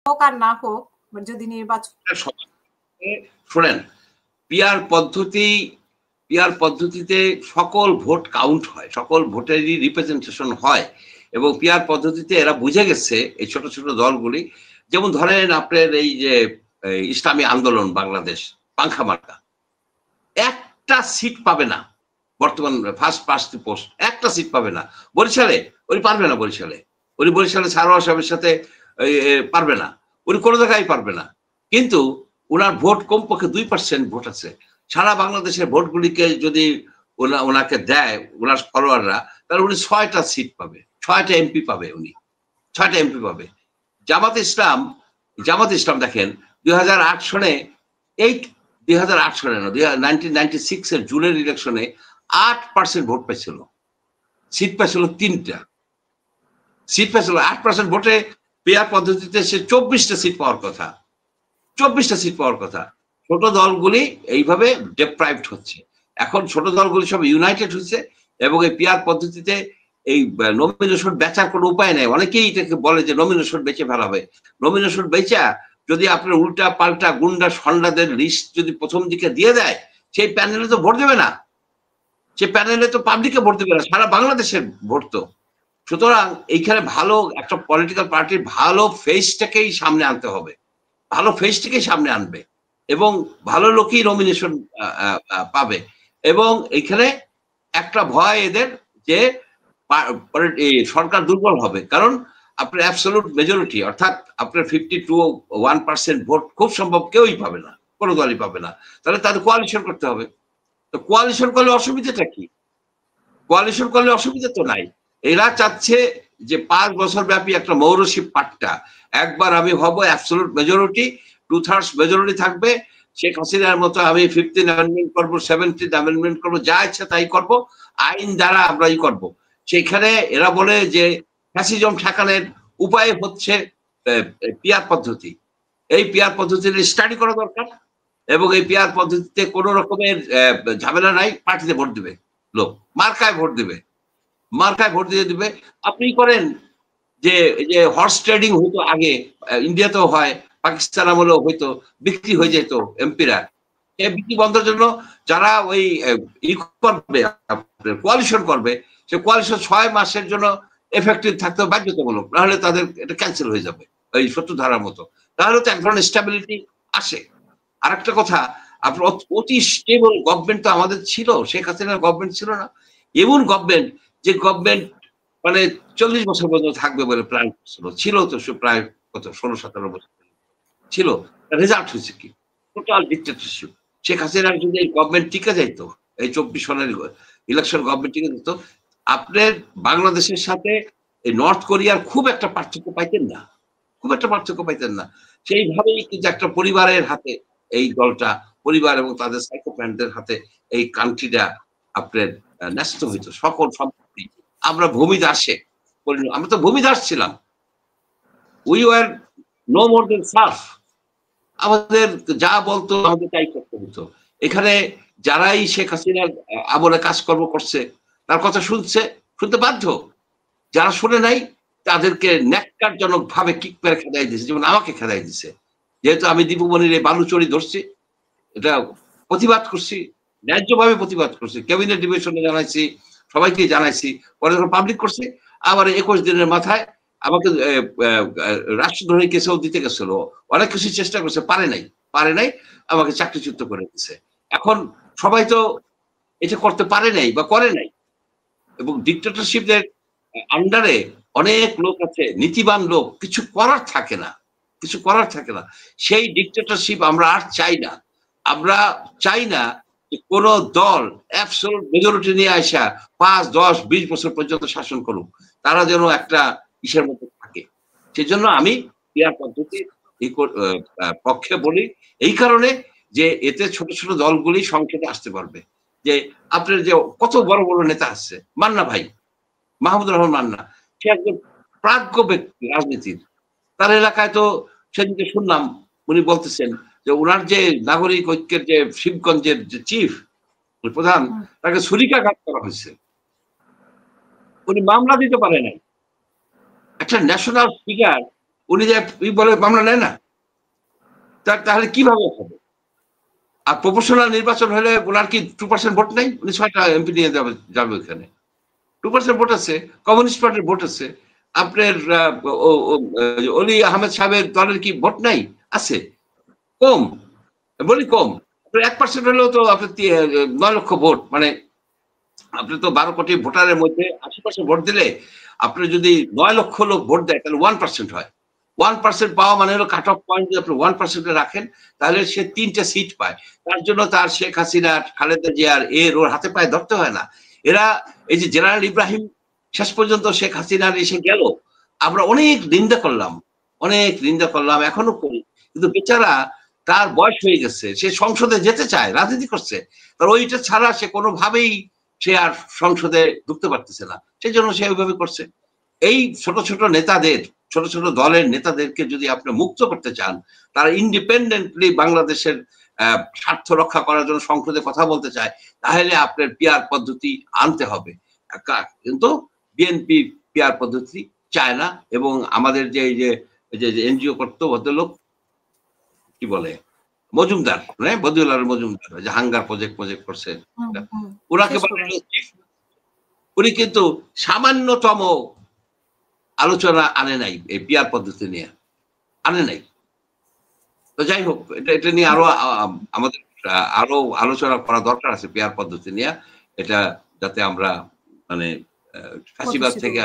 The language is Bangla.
হোক আর না হোক, যদি নির্বাচন শোনেন, পিআর পদ্ধতিতে সকল ভোট কাউন্ট হয়, সকল ভোটেরই রিপ্রেজেন্টেশন হয়, এবং পিআর পদ্ধতিতে এরা বুঝে গেছে এই ছোট ছোট দলগুলি, যেমন ধরেন আপনার এই যে ইসলামী আন্দোলন বাংলাদেশ পাংখা মার্কা একটা সিট পাবে না, বর্তমান ফার্স্ট পাস্ট পোস্ট একটা সিট পাবে না বরিশালে, উনি পারবে না বরিশালে সারোয়ার সাহেবের সাথে পারবে না, উনি কোনো জায়গায় পারবে না, কিন্তু ওনার ভোট কমপক্ষে 2% ভোট আছে। সারা বাংলাদেশের ভোটগুলিকে যদি ওনাকে দেয় ওনার ফলোয়াররা, তাহলে উনি 6টা সিট পাবে, 6টা এমপি পাবে, উনি 6টা এমপি পাবে। জামাত ইসলাম দেখেন 2008 সনে 2008 সনে না 1996 এর জুনের ইলেকশনে 8% ভোট পেয়েছিল, সিট পেয়েছিল 3টা সিট পেয়েছিল 8% ভোটে। পিআর পদ্ধতিতে সে 24টা সিট পাওয়ার কথা, 24টা সিট পাওয়ার কথা। ছোট দলগুলি এইভাবে ডেপ্রাইভড হচ্ছে। এখন ছোট দলগুলি সব ইউনাইটেড হচ্ছে, এবং এই পিআর পদ্ধতিতে এই নমিনেশন বেচার কোনো উপায় নেই। অনেকেই এটাকে বলে যে নমিনেশন বেচে ফেলা হবে। নমিনেশন বেচা যদি আপনার উল্টা পাল্টা গুন্ডা সন্ডাদের লিস্ট যদি প্রথম দিকে দিয়ে দেয়, সেই প্যানেলে তো ভোট দেবে না, সেই প্যানেলে তো পাবলিকে ভোট দেবে না, সারা বাংলাদেশের ভোট তো। সুতরাং এইখানে ভালো একটা পলিটিক্যাল পার্টির ভালো ফেসটাকেই সামনে আনতে হবে, ভালো ফেসটাকেই সামনে আনবে, এবং ভালো লোকই নমিনেশন পাবে। এবং এখানে একটা ভয় এদের যে সরকার দুর্বল হবে, কারণ আপনার অ্যাবসলিউট মেজরিটি অর্থাৎ আপনার 50-1% ভোট খুব সম্ভব কেউই পাবে না, কোনো দলই পাবে না। তাহলে তাদের কোয়ালিশন করতে হবে। তো কোয়ালিশন করলে অসুবিধাটা কি? কোয়ালিশন করলে অসুবিধা তো নাই। এরা চাচ্ছে যে 5 বছর ব্যাপী একটা মৌরশিপ পাট্টা, একবার আমি হব অ্যাবসলিউট মেজরিটি, 2/3 মেজরিটি থাকবে, শেখ হাসিনার মতো আমি 15 অ্যামেন্ডমেন্ট করবো, 17 অ্যামেন্ডমেন্ট করবো, যা ইচ্ছা তাই করবো, আইন দ্বারা আমরাই করবো। সেখানে এরা বলে যে ফ্যাসিজম ঠেকানোর উপায় হচ্ছে পিআর পদ্ধতি। এই পিআর পদ্ধতির স্টাডি করা দরকার, এবং এই পিআর পদ্ধতিতে কোন রকমের ঝামেলা নাই। পার্টিতে ভোট দিবে লোক, মার্কায় ভোট দিবে, মার্কায় ভোট দিয়ে দিবে। আপনি করেন যে হর্স ট্রেডিং হইতো আগে, ইন্ডিয়াতেও হয়, পাকিস্তান আমলেও হইতো, বিক্রি হয়ে যেত এমপিরা। এই বিক্রি বন্ধের জন্য যারা ওই করবে, কোয়ালিশন করবে, সে কোয়ালিশন 6 মাসের জন্য এফেক্টিভ থাকতে বাধ্যতামূলক, নাহলে তাদের এটা ক্যান্সেল হয়ে যাবে ওই 70 ধারার মতো। তাহলে তো এক ধরনের স্টেবিলিটি আসে। আর একটা কথা, আপনার অতি স্টেবল গভর্নমেন্ট তো আমাদের ছিল, শেখ হাসিনার গভর্নমেন্ট ছিল না, এমন গভর্নমেন্ট যে গভর্নমেন্ট মানে 40 বছর পর্যন্ত থাকবে বলে প্ল্যান করছিল, ছিল তো প্রায় কত 16-17 বছর ছিল। রেজাল্ট হয়েছে কি? Total dictatorship. শেখ হাসিনার যদি এই গভর্নমেন্ট টিকে যাইতো, এই 24 সনের ইলেকশন গভর্নমেন্ট টিকে যেত, আপনার বাংলাদেশের সাথে এই নর্থ কোরিয়ার খুব একটা পার্থক্য পাইতেন না, খুব একটা পার্থক্য পাইতেন না। সেইভাবেই কিন্তু একটা পরিবারের হাতে এই দলটা, পরিবার এবং তাদের সাইকোপ্যানদের হাতে এই কান্ট্রিটা আপনার ন্যস্ত হইতো, সকল সম্পত্তি। আমরা ভূমিদাসে, আমরা তো ভূমিদাস ছিলাম, we were no more than serf. আমাদের যা বলতো আমাদের তাই করতে হতো। এখানে যারাই শেখ হাসিনার আমলে কাজকর্ম করছে তার কথা শুনতে বাধ্য, যারা শুনে নাই তাদেরকে ন্যাক্কারজনক ভাবে কিক মেরে খেদাই দিছে, যেমন আমাকে খেদাই দিছে। যেহেতু আমি দীপুমণির এই বালুচুরি ধরছি, এটা প্রতিবাদ করছি, ন্যায্যভাবে প্রতিবাদ করছি, ক্যাবিনেট ডিভিশনে জানাইছি, সবাইকে জানাইছি, পরে যখন পাবলিক করছি, আবার 21 দিনের মাথায় আমাকে রাষ্ট্রদ্রোহী কেসেও দিতে গেছিল, অনেক কিছু চেষ্টা করছে, পারে নাই, আমাকে চাকরিচ্যুত করে দিচ্ছে। এখন সবাই তো এটা করতে পারে নাই বা করে নাই, এবং ডিক্টেটরশিপের আন্ডারে অনেক লোক আছে, নীতিবান লোক, কিছু করার থাকে না। সেই ডিক্টেটরশিপ আমরা আর চাই না। আমরা চাই না যে কোন দল অ্যাবসলিউট মেজরিটি নিয়ে আসা 5, 10, 20 বছর পর্যন্ত শাসন করুক, তারা যেন একটা ইসের মধ্যে থাকে। সেজন্য আমি পিআর পদ্ধতির পক্ষে বলি, এই কারণে যে এতে ছোট ছোট দলগুলি সংসদে আসতে পারবে। যে আপনার যে কত বড় বড় নেতা আছে, মান্না ভাই, মাহমুদুর রহমান মান্না, সে একজন প্রাজ্ঞ ব্যক্তি রাজনীতির। তার এলাকায় তো সেদিকে শুনলাম উনি বলতেছেন যে ওনার যে নাগরিক ঐক্যের যে শিবগঞ্জের যে চিফ প্রধান, তাকে ছুরিকাঘাত করা হয়েছে, উনি মামলা দিতে পারে নাই। একটা ন্যাশনাল ফিগার, উনি যে বলে মামলা নেয় না, তাহলে কিভাবে হবে? আর প্রপোর্শনাল নির্বাচন হলে ওনার কি 2% ভোট নেই? উনি 6টা এমপি নিয়ে যাবে ওখানে। 2% ভোট আছে, কমিউনিস্ট পার্টির ভোট আছে, আপনার অলি আহমেদ সাহেবের দলের কি ভোট নাই? আছে, কম, বলি কম। 1% হলেও তো আপনার 9 লক্ষ ভোট, মানে আপনি তো 12 কোটি ভোটারের মধ্যে 80% ভোট দিলে আপনি যদি 9 লক্ষ লোক ভোট দেয় তাহলে 1% হয়। 1% পাওয়া মানে হলো কাট অফ পয়েন্ট, যদি আপনি 1% রাখেন তাহলে সে 3টা সিট পায়। তার জন্য তার শেখ হাসিনা, খালেদা জিয়ার ওর হাতে পায়ে ধরতে হয় না। এরা এই যে জেনারেল ইব্রাহিম শেষ পর্যন্ত শেখ হাসিনার এসে গেল, আমরা অনেক নিন্দা করলাম, এখনো করি, কিন্তু বেচারা তার বয়স হয়ে গেছে, সে সংসদে যেতে চায়, রাজনীতি করছে, তার ওইটা ছাড়া সে কোনোভাবেই সে আর সংসদে ঢুকতে পারতেছে না, সেই জন্য সে ওইভাবে করছে। এই ছোট ছোট নেতাদের, ছোট ছোট দলের নেতাদেরকে যদি আপনি মুক্ত করতে চান, তারা ইন্ডিপেন্ডেন্টলি বাংলাদেশের স্বার্থ রক্ষা করার জন্য সংসদে কথা বলতে চায়, তাহলে আপনার পিআর পদ্ধতি আনতে হবে। কিন্তু বিএনপি পিআর পদ্ধতি চায় না। এবং আমাদের যে এনজিও করতো ভদ্রলোক, কি বলে, মজুমদার, বদিউল্লাহ মজুমদার, যে হাঙ্গার প্রজেক্ট করছে, ওনাকে উনি কিন্তু সামান্যতম আলোচনা আনে নাই এই পিআর পদ্ধতি নিয়ে, আনে নাই। তো যাই হোক, এটা নিয়ে আরো আমাদের আরো আলোচনা করা দরকার আছে পিআর পদ্ধতি নিয়ে, এটা যাতে আমরা মানে ফাঁসিবাদ থেকে